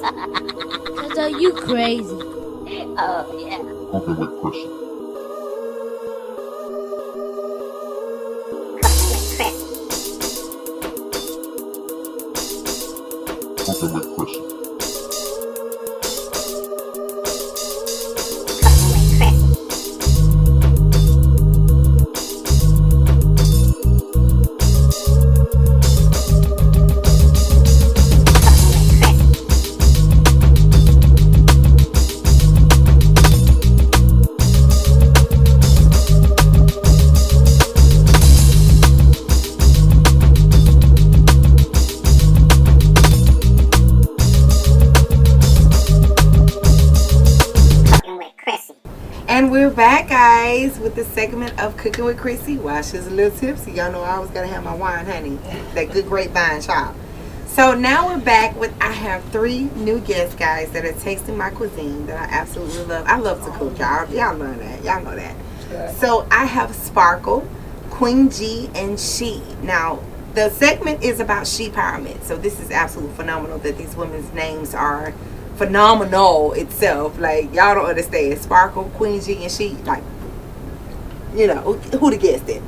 Cause are you crazy? Oh, yeah. Cooking with crissy. Cooking with crissy. And we're back, guys, with the segment of Cooking with Crissy. Wow, she's a little tipsy. Y'all know I always gotta have my wine, honey. That good grapevine chop. So now we're back with, I have 3 new guests, guys, that are tasting my cuisine that I absolutely love. I love to cook, y'all. Y'all know that. Y'all know that. Sure. So I have Sparkle, Queen G, and She. Now, the segment is about She Empowerment. So this is absolutely phenomenal that these women's names are phenomenal itself. Like, y'all don't understand. Sparkle, Queen G, and She, like, you know, who to guess it.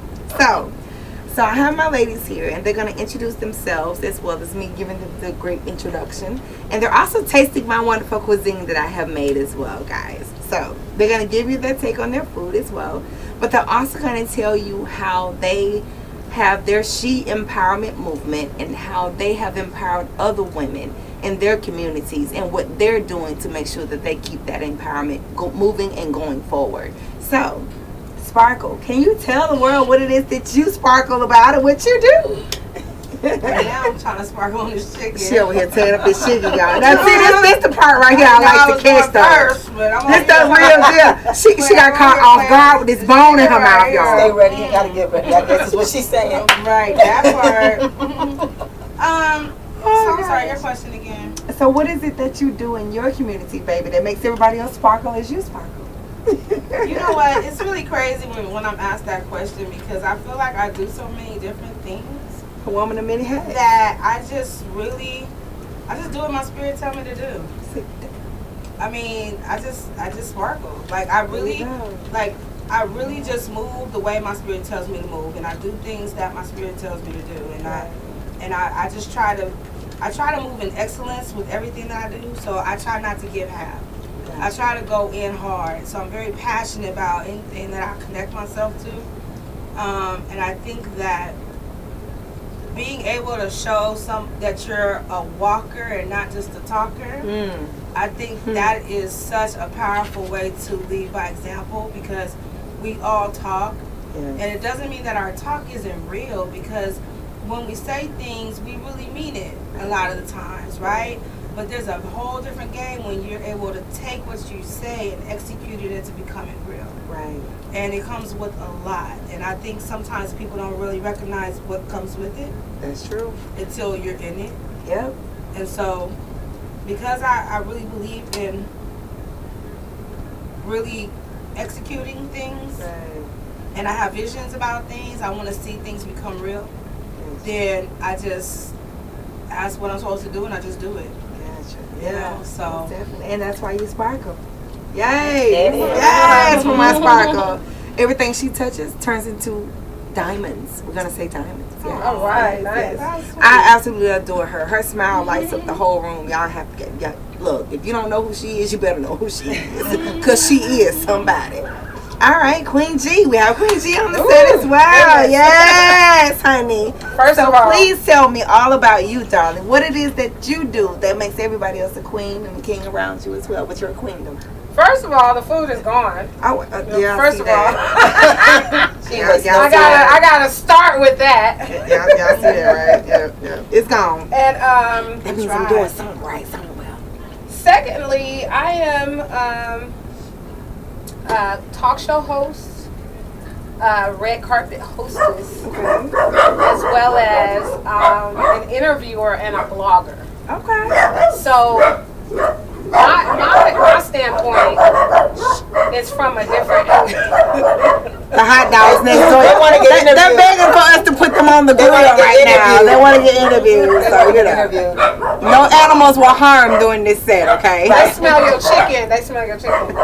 So I have my ladies here, and they're going to introduce themselves as well as me giving them the great introduction. And they're also tasting my wonderful cuisine that I have made as well, guys. So they're going to give you their take on their food as well. But they're also going to tell you how they have their She Empowerment movement and how they have empowered other women in their communities and what they're doing to make sure that they keep that empowerment moving and going forward. So, Sparkle, can you tell the world what it is that you sparkle about and what you do? Right now I'm trying to sparkle on this chicken. She over here tearing up this chicken, y'all. Now see, this the part right here I like to catch though. This the real deal. She got caught off guard with this bone in her mouth, y'all. Stay ready, you gotta get ready. I guess is what she's saying. Right, that part. So I'm sorry, your question again. So what is it that you do in your community, baby, that makes everybody else sparkle as you sparkle? You know what? It's really crazy when I'm asked that question because I feel like I do so many different things. A woman of many hats. That I just do what my spirit tell me to do. I mean, I just sparkle. Like I really just move the way my spirit tells me to move, and I do things that my spirit tells me to do, and I just try to move in excellence with everything that I do. So I try not to give half. I try to go in hard. So I'm very passionate about anything that I connect myself to. And I think that being able to show that you're a walker and not just a talker, I think that is such a powerful way to lead by example because we all talk. Yes. And it doesn't mean that our talk isn't real because when we say things, we really mean it a lot of the times, right? But there's a whole different game when you're able to take what you say and execute it into becoming real. Right. And it comes with a lot. And I think sometimes people don't really recognize what comes with it. That's true. Until you're in it. Yep. And so, because I really believe in really executing things, right, and I have visions about things, I want to see things become real, then I just ask what I'm supposed to do and I just do it. Yeah, you know, so definitely. And that's why you sparkle. Yay! Yes, for my sparkle. Everything she touches turns into diamonds. We're gonna say diamonds. Yes. All right, yes, nice. Yes. I absolutely adore her. Her smile lights up the whole room. Y'all have to get. Look, if you don't know who she is, you better know who she is, because she is somebody. All right, Queen G. We have Queen G on the set as well. Yes, honey. First of all, please tell me all about you, darling. What it is that you do that makes everybody else a queen and a king around you as well, but you're a queendom. First of all, the food is gone. Yeah, first of all, I gotta start with that. Y'all see that, right? Yeah. It's gone. And that means I'm doing something right, something well. Secondly, I am talk show host, red carpet hostess, as well as an interviewer and a blogger. Okay. So my standpoint is from a different angle. The hot dogs next door. They want to get interviewed. They're begging for us to put them on the grill right now. They want to get interviewed. So, you know. No animals were harmed during this set, okay? They smell your chicken. They smell your chicken.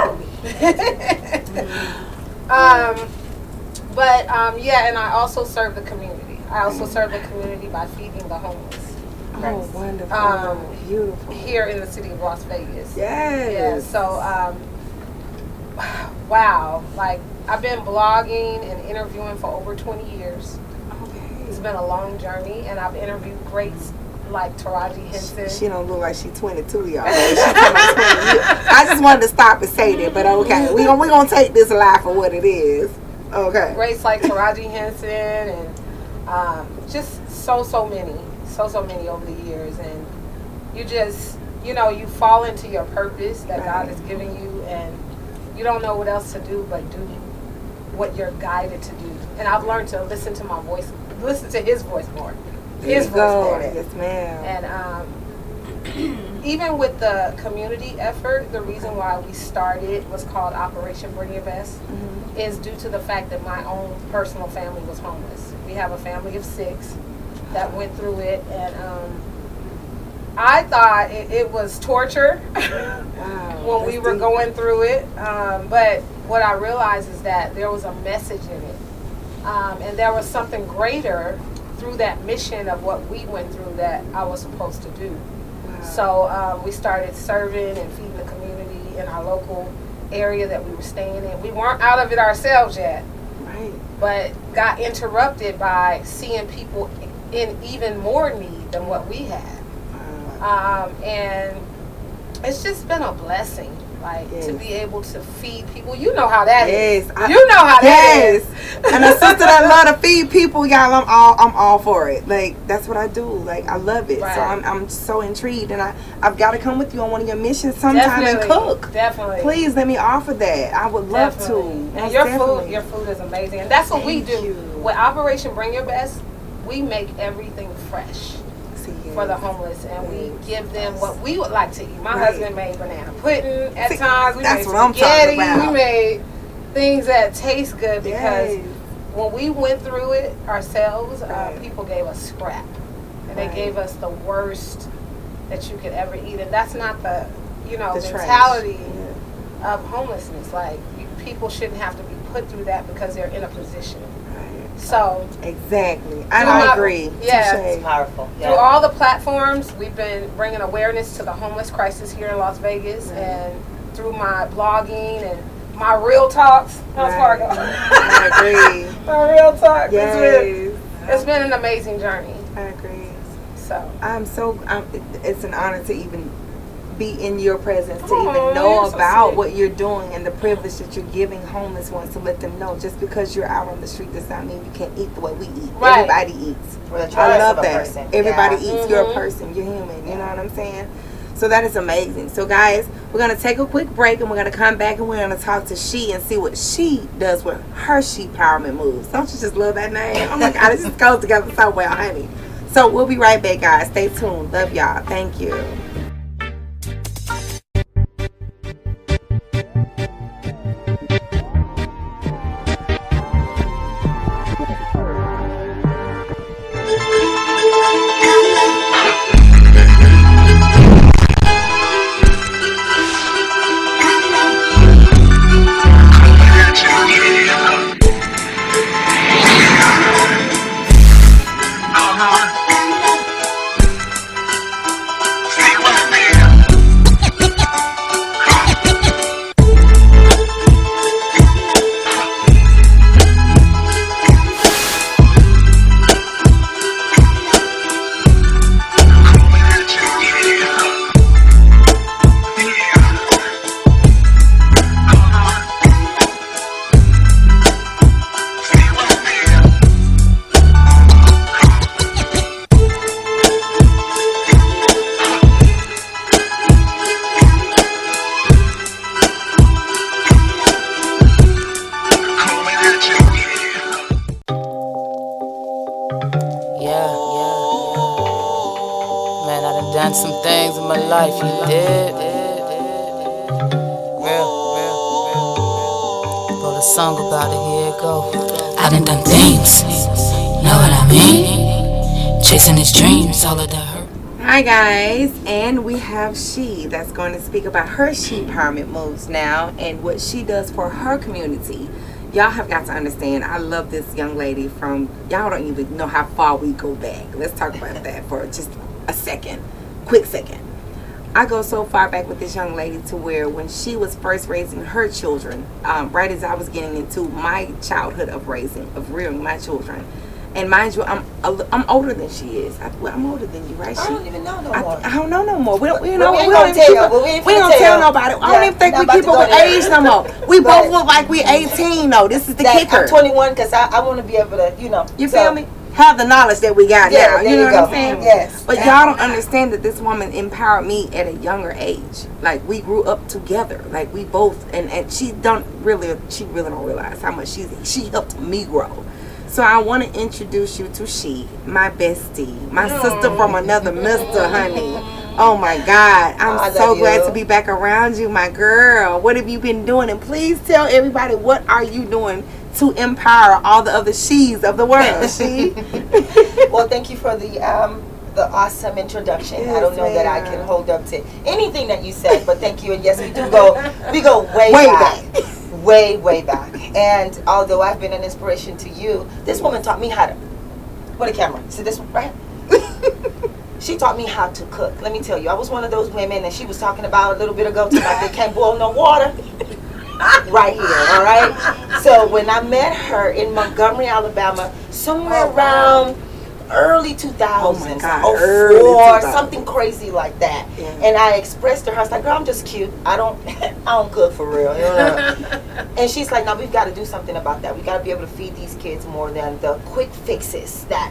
Yeah, and I also serve the community. I also serve the community by feeding the homeless. Oh, wonderful. Beautiful. Here in the city of Las Vegas. Yes. Yeah, so, wow. Like, I've been blogging and interviewing for over 20 years. Okay. It's been a long journey, and I've interviewed greats like Taraji Henson. She don't look like she's 22, y'all. She's 20. I just wanted to stop and say that, but okay. We're gonna take this live for what it is. Okay. Greats like Taraji Henson and just so many over the years. And you just, you fall into your purpose that God has given you, and you don't know what else to do but do what you're guided to do. And I've learned to listen to my voice, listen to his voice more. His voice more. Yes, ma'am. And even with the community effort, the reason why we started was called Operation Bring Your Best, is due to the fact that my own personal family was homeless. We have a family of 6 that went through it, and I thought it was torture when we were going through it, but what I realized is that there was a message in it, and there was something greater through that mission of what we went through that I was supposed to do. So we started serving and feeding the community in our local area that we were staying in. We weren't out of it ourselves yet, but got interrupted by seeing people in even more need than what we had. And it's just been a blessing, to be able to feed people. You know how that is. You know how that is. And a sister that love to feed people, y'all, I'm all for it. Like, that's what I do. Like, I love it. So I'm so intrigued, and I've got to come with you on one of your missions sometime and cook. Definitely. Please let me offer that. I would love to. And your food is amazing, and that's what we do with Operation Bring Your Best. We make everything fresh for the homeless, and we give them what we would like to eat. My husband made banana pudding at times. We made spaghetti. We made things that taste good because when we went through it ourselves, people gave us scrap, and they gave us the worst that you could ever eat, and that's not the mentality of homelessness. Like, people shouldn't have to be put through that because they're in a position. So exactly, I agree. Yeah, it's powerful. Through all the platforms, we've been bringing awareness to the homeless crisis here in Las Vegas, and through my blogging and my real talks. How's Fargo? I agree. My real talk. Yes. It's been an amazing journey. I agree. So it's an honor to even be in your presence, to even know about what you're doing and the privilege that you're giving homeless ones, to let them know just because you're out on the street does not mean you can't eat the way we eat. Everybody eats. I love that. Everybody eats. You're a person. You're human. You know what I'm saying? So that is amazing. So guys, we're going to take a quick break, and we're going to come back, and we're going to talk to She and see what she does with her She Empowerment moves. Don't you just love that name? Oh my God, it just goes together so well, honey. So we'll be right back, guys. Stay tuned. Love y'all. Thank you. done some things in my life, you did. Real. Wrote a song about it, here it go. I done things, know what I mean? Chasing his dreams, all of the hurt. Hi guys, and we have She that's going to speak about her She Empowerment moves now and what she does for her community. Y'all have got to understand, I love this young lady from, y'all don't even know how far we go back. Let's talk about that for just a second, quick second. I go so far back with this young lady to where when she was first raising her children, right as I was getting into my childhood of rearing my children. And mind you, I'm older than she is. I'm older than you, right? I don't even know no more. I don't know no more. We don't gonna tell nobody. I don't even think we keep up with age no more. We both look like we 18 though. This is the kicker. I'm 21 because I want to be able to, You feel me? Have the knowledge that we got now. You know what I'm saying? Yes. But y'all don't understand that this woman empowered me at a younger age. Like we grew up together. Like we both, and she really don't realize how much she helped me grow. So I want to introduce you to She, my bestie, my sister from another mister, honey. Oh my God, I'm so glad to be back around you, my girl. What have you been doing? And please tell everybody, what are you doing to empower all the other She's of the world, She? Well, thank you for the awesome introduction. Yes, I don't know that I can hold up to anything that you said, but thank you. And yes, we go way back. Way back. And although I've been an inspiration to you, this woman taught me how to, what a camera, see this one right? She taught me how to cook. Let me tell you, I was one of those women that she was talking about a little bit ago, about they can't boil no water. Right here, all right? So when I met her in Montgomery, Alabama, somewhere around early 2000s, or something crazy like that. Yeah. And I expressed to her, I was like, girl, I'm just cute. I don't cook for real. And she's like, no, we've got to do something about that. We got to be able to feed these kids more than the quick fixes that,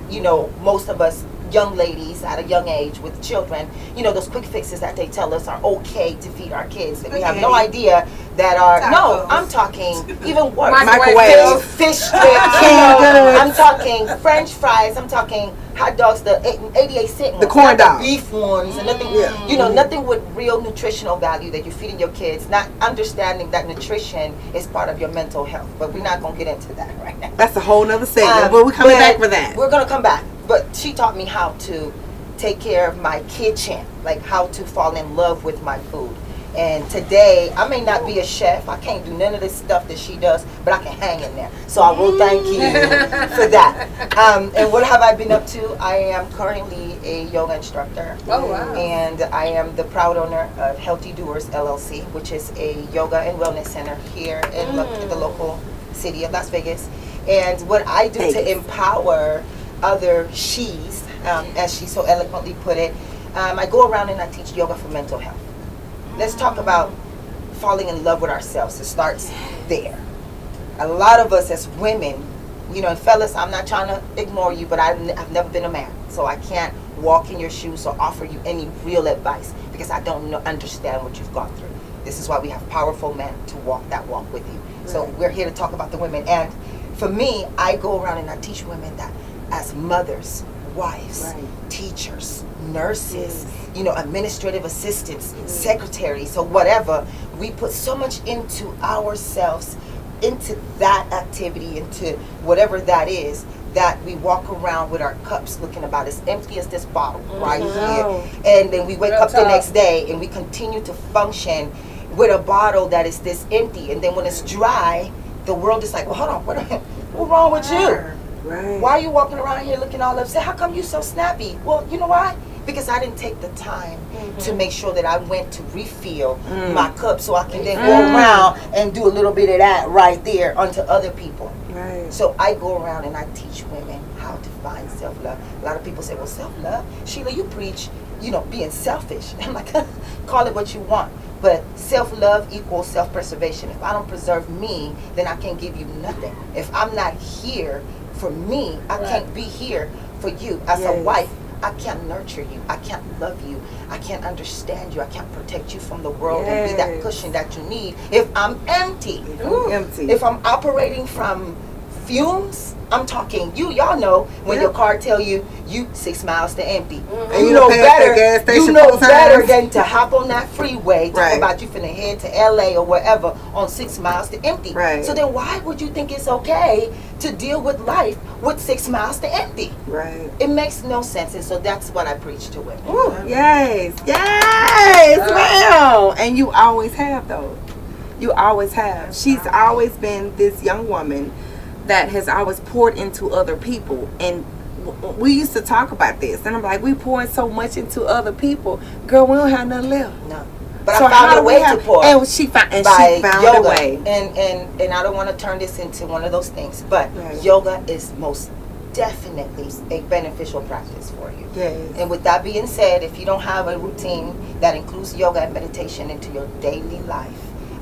most of us young ladies at a young age with children, those quick fixes that they tell us are okay to feed our kids. That we have no idea that are, I'm talking even worse. Microwave. Fish strips, I'm talking French fries, I'm talking hot dogs, the 88-cent ones. The corn dog. The beef ones, and nothing, nothing with real nutritional value that you're feeding your kids, not understanding that nutrition is part of your mental health. But we're not going to get into that right now. That's a whole nother segment, but we're coming back for that. We're going to come back. But she taught me how to take care of my kitchen, like how to fall in love with my food. And today, I may not be a chef. I can't do none of this stuff that she does, but I can hang in there. So I will thank you for that. And what have I been up to? I am currently a yoga instructor. Oh, wow. And I am the proud owner of Healthy Doers LLC, which is a yoga and wellness center here in the local city of Las Vegas. And what I do to empower other She's, as she so eloquently put it, I go around and I teach yoga for mental health. Let's talk about falling in love with ourselves. It starts there. A lot of us as women, and fellas, I'm not trying to ignore you, but I've never been a man, so I can't walk in your shoes or offer you any real advice because I don't understand what you've gone through. This is why we have powerful men to walk that walk with you. Right. So we're here to talk about the women. And for me, I go around and I teach women that as mothers, wives, teachers, nurses, administrative assistants, secretaries, or whatever, we put so much into ourselves, into that activity, into whatever that is, that we walk around with our cups looking about as empty as this bottle right here. And then we wake up the next day and we continue to function with a bottle that is this empty. And then when it's dry, the world is like, well, hold on, what's wrong with you? Right. Why are you walking around here looking all upset? How come you so snappy? Well, you know why? Because I didn't take the time to make sure that I went to refill my cup so I can then go around and do a little bit of that right there onto other people. Right. So I go around and I teach women how to find self-love. A lot of people say, well, self-love? Sheila, you preach, being selfish. I'm like, call it what you want. But self-love equals self-preservation. If I don't preserve me, then I can't give you nothing. If I'm not here for me, I can't be here for you. As a wife, I can't nurture you. I can't love you. I can't understand you. I can't protect you from the world and be that cushion that you need if I'm empty. If I'm operating from fumes, I'm talking, y'all know when your car tell you 6 miles to empty. And you know better. Gas station You know 4 better times. than to hop on that freeway, talk Right. about you finna head to LA or wherever on 6 miles to empty. Right. So then why would you think it's okay to deal with life with 6 miles to empty? Right. It makes no sense, and so that's what I preach to women. Ooh, yes, ma'am. And you always have, though. You always have. She's always been this young woman that has always poured into other people. And we used to talk about this. And I'm like, we pouring so much into other people. Girl, we don't have nothing left. No. But So I found how a do we way have- to pour. And she found yoga. a way. And I don't want to turn this into one of those things, but Right. yoga is most definitely a beneficial practice for you. Yes. And with that being said, if you don't have a routine that includes yoga and meditation into your daily life,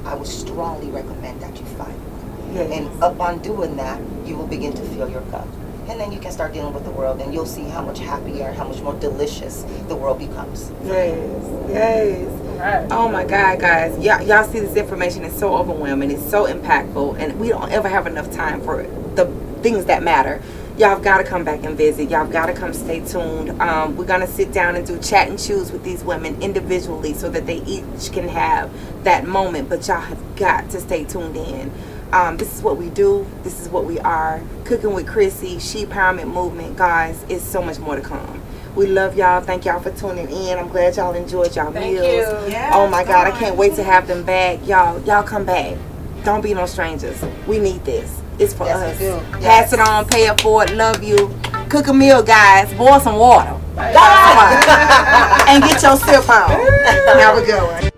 I would strongly recommend that you find one. Yes. And upon doing that, you will begin to fill your cup. And then you can start dealing with the world, and you'll see how much happier, how much more delicious the world becomes. Yes. Yes. Right. Oh my God, guys. Y'all see this information. It's so overwhelming. It's so impactful. And we don't ever have enough time for the things that matter. Y'all got to come back and visit. Y'all got to come stay tuned. We're going to sit down and do chat and choose with these women individually so that they each can have that moment. But y'all have got to stay tuned in. This is what we do. This is what we are. Cooking with Crissy, She Empowerment Movement. Guys, it's so much more to come. We love y'all. Thank y'all for tuning in. I'm glad y'all enjoyed y'all Thank meals. you. Yes, Oh my God, I God. can't wait to have them back. Y'all come back. Don't be no strangers. We need this. It's for Yes, us. we do. Pass it on, pay it forward. Love you. Cook a meal, guys. Boil some water. And get your sip on. Have a good one.